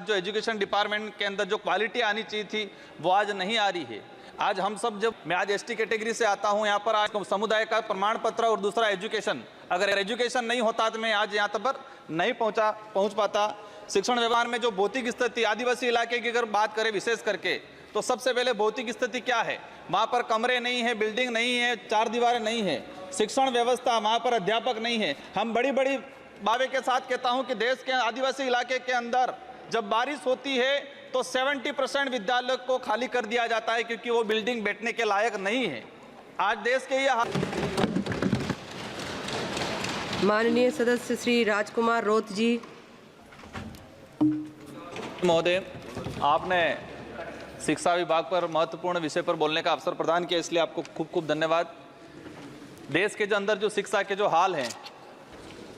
जो education department के अंदर जो क्वालिटी आनी चाहिए थी वो आज नहीं आ रही है। आज हम सब जब मैं आज एसटी कैटेगरी से आता हूं, यहाँ पर आज समुदाय का प्रमाण पत्र और दूसरा एजुकेशन, अगर एजुकेशन नहीं होता तो मैं आज यहाँ पर नहीं पहुँच पाता। शिक्षण व्यवहार में जो भौतिक स्थिति आदिवासी इलाके की अगर बात करें विशेष करके, तो सबसे पहले भौतिक स्थिति क्या है, वहाँ पर कमरे नहीं है, बिल्डिंग नहीं है, चार दीवारें नहीं है, शिक्षण व्यवस्था, वहाँ पर अध्यापक नहीं है। हम बड़ी बड़ी दावे के साथ कहता हूँ कि देश के आदिवासी इलाके के अंदर जब बारिश होती है तो 70% विद्यालय को खाली कर दिया जाता है क्योंकि वो बिल्डिंग बैठने के लायक नहीं है। आज देश के ये माननीय सदस्य श्री राजकुमार रोत जी। महोदय, आपने शिक्षा विभाग पर महत्वपूर्ण विषय पर बोलने का अवसर प्रदान किया, इसलिए आपको खूब खूब धन्यवाद। देश के अंदर जो शिक्षा के जो हाल हैं,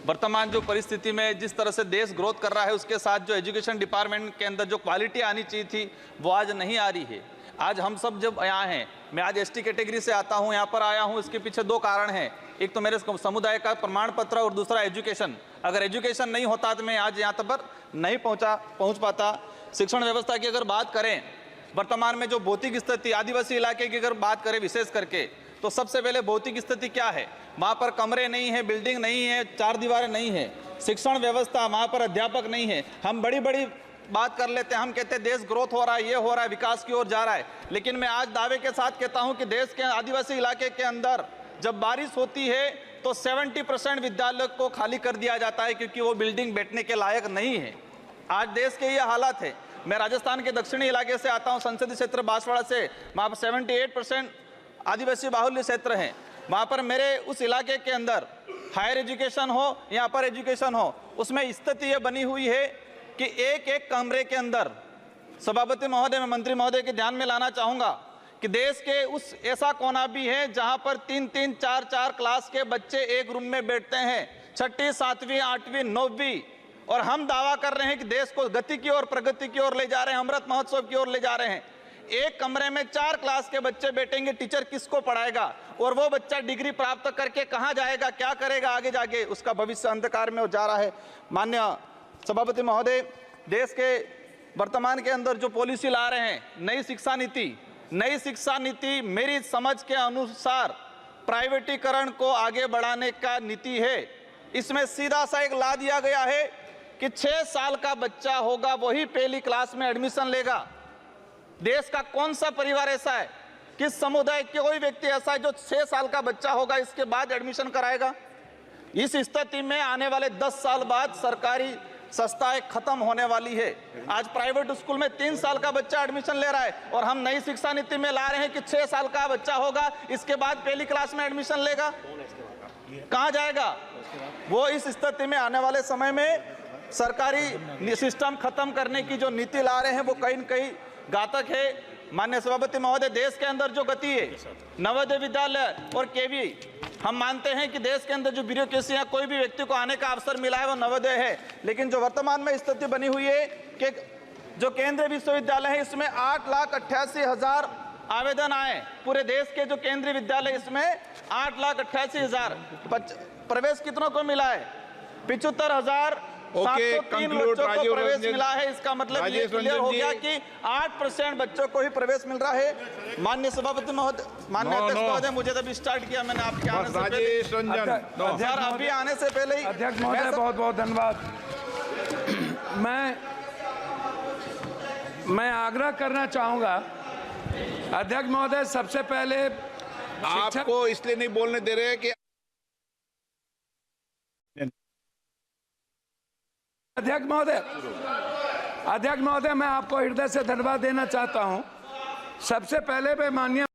वर्तमान जो परिस्थिति में जिस तरह से देश ग्रोथ कर रहा है, उसके साथ जो एजुकेशन डिपार्टमेंट के अंदर जो क्वालिटी आनी चाहिए थी वो आज नहीं आ रही है। आज हम सब जब यहाँ हैं, मैं आज एसटी कैटेगरी से आता हूँ, यहाँ पर आया हूँ, इसके पीछे दो कारण हैं। एक तो मेरे समुदाय का प्रमाण पत्र और दूसरा एजुकेशन। अगर एजुकेशन नहीं होता तो मैं आज यहाँ पर नहीं पहुँच पाता। शिक्षण व्यवस्था की अगर बात करें, वर्तमान में जो भौतिक स्थिति आदिवासी इलाके की अगर बात करें विशेष करके, तो सबसे पहले भौतिक स्थिति क्या है, वहाँ पर कमरे नहीं है, बिल्डिंग नहीं है, चार दीवारें नहीं है, शिक्षण व्यवस्था, वहाँ पर अध्यापक नहीं है। हम बड़ी बड़ी बात कर लेते हैं, हम कहते हैं देश ग्रोथ हो रहा है, ये हो रहा है, विकास की ओर जा रहा है, लेकिन मैं आज दावे के साथ कहता हूँ कि देश के आदिवासी इलाके के अंदर जब बारिश होती है तो 70% विद्यालय को खाली कर दिया जाता है क्योंकि वो बिल्डिंग बैठने के लायक नहीं है। आज देश के ये हालात है। मैं राजस्थान के दक्षिणी इलाके से आता हूँ, संसदीय क्षेत्र बांसवाड़ा से, वहाँ पर 78% आदिवासी बाहुल्य क्षेत्र हैं। वहाँ पर मेरे उस इलाके के अंदर हायर एजुकेशन हो या अपर एजुकेशन हो, उसमें स्थिति ये बनी हुई है कि एक एक कमरे के अंदर, सभापति महोदय, मैं मंत्री महोदय के ध्यान में लाना चाहूँगा कि देश के उस ऐसा कोना भी है जहाँ पर 3-3, 4-4 क्लास के बच्चे एक रूम में बैठते हैं, 6वीं, 7वीं, 8वीं, 9वीं, और हम दावा कर रहे हैं कि देश को गति की ओर, प्रगति की ओर ले जा रहे हैं, अमृत महोत्सव की ओर ले जा रहे हैं। एक कमरे में 4 क्लास के बच्चे बैठेंगे, टीचर किसको पढ़ाएगा, और वो बच्चा डिग्री प्राप्त करके कहाँ जाएगा, क्या करेगा आगे जाके, उसका भविष्य अंधकार में जा रहा है। माननीय सभापति महोदय, देश के वर्तमान के अंदर जो पॉलिसी ला रहे हैं, नई शिक्षा नीति मेरी समझ के अनुसार प्राइवेटीकरण को आगे बढ़ाने का नीति है। इसमें सीधा सा एक ला दिया गया है कि 6 साल का बच्चा होगा वही पहली क्लास में एडमिशन लेगा। देश का कौन सा परिवार ऐसा है, किस समुदाय के कोई व्यक्ति ऐसा है जो 6 साल का बच्चा होगा इसके बाद एडमिशन कराएगा? इस स्थिति में आने वाले 10 साल बाद सरकारी संस्थाएं खत्म होने वाली है। आज प्राइवेट स्कूल में 3 साल का बच्चा एडमिशन ले रहा है, और हम नई शिक्षा नीति में ला रहे हैं कि 6 साल का बच्चा होगा, इसके बाद पहली क्लास में एडमिशन लेगा, कहाँ जाएगा वो? इस स्थिति में आने वाले समय में सरकारी सिस्टम खत्म करने की जो नीति ला रहे हैं वो कहीं न कहीं घातक है। माननीय सभापति महोदय, देश के अंदर जो गति है, नवोदय विद्यालय और केवी, हम मानते हैं कि देश के अंदर जो ब्यूरोक्रेसी है, कोई भी व्यक्ति को आने का अवसर मिला है वो नवोदय है, लेकिन जो वर्तमान में स्थिति बनी हुई है कि जो केंद्रीय विश्वविद्यालय है इसमें 8,88,000 आवेदन आए। पूरे देश के जो केंद्रीय विद्यालय, इसमें 8,88,000 प्रवेश कितनों को मिला है? 75,703 बच्चों को प्रवेश मिला है। इसका मतलब ये क्लियर हो गया कि 8% बच्चों को ही प्रवेश मिल रहा है। माननीय सभापति महोदय, माननीय अध्यक्ष महोदय, मुझे तब स्टार्ट किया मैंने आपके आने से पहले, अभी आने से पहले ही। अध्यक्ष महोदय, बहुत बहुत धन्यवाद। मैं आग्रह करना चाहूंगा अध्यक्ष महोदय, सबसे पहले आपको इसलिए नहीं बोलने दे रहे कि अध्यक्ष महोदय, मैं आपको हृदय से धन्यवाद देना चाहता हूं। सबसे पहले मैं माननीय